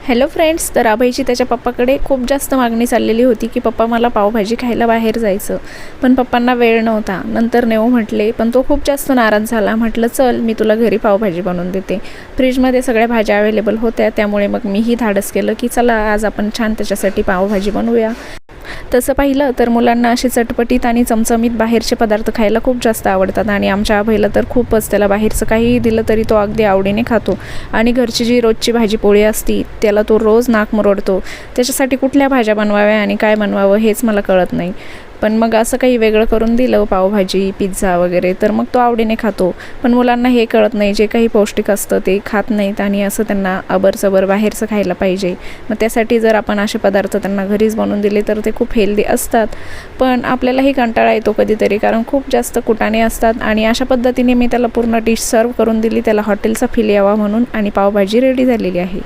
Hello friends, तर अभयची त्याच्या पप्पाकडे खूप जास्त मागणी चाललेली होती की पप्पा मला पावभाजी खायला बाहेर जायचं, पण पप्पांना वेळ नव्हता. नंतर नेऊ म्हटले, पण तो खूप जास्त नाराज झाला. म्हटलं चल मी तुला घरी पावभाजी बनवून देते. फ्रीजमध्ये सगळ्या भाज्या अवेलेबल होत्या, त्यामुळे मग मीही धाडस केलं की चला आज आपण छान त्याच्यासाठी पावभाजी बनवूया. तसं पाहिलं तर मुलांना असे चटपटीत आणि चमचमीत बाहेरचे पदार्थ खायला खूप जास्त आवडतात आणि आमच्या अभयला तर खूपच. त्याला बाहेरचं काहीही दिलं तरी तो अगदी आवडीने खातो आणि घरची जी रोजची भाजी पोळी असती त्याला तो रोज नाक मुरडतो. त्याच्यासाठी कुठल्या भाज्या बनवाव्या आणि काय बनवावं हेच मला कळत नाही. पण मग असं काही वेगळं करून दिलं, पावभाजी, पिझ्झा वगैरे, तर मग तो आवडीने खातो. पण मुलांना हे कळत नाही, जे काही पौष्टिक असतं ते खात नाहीत आणि असं त्यांना अबरसबर बाहेरचं खायला पाहिजे. मग त्यासाठी जर आपण असे पदार्थ त्यांना घरीच बनवून दिले तर ते खूप हेल्दी असतात. पण आपल्यालाही कंटाळा येतो कधीतरी, कारण खूप जास्त कुटाणे असतात. आणि अशा पद्धतीने मी त्याला पूर्ण डिश सर्व करून दिली, त्याला हॉटेलचा फील यावा म्हणून, आणि पावभाजी रेडी झालेली आहे.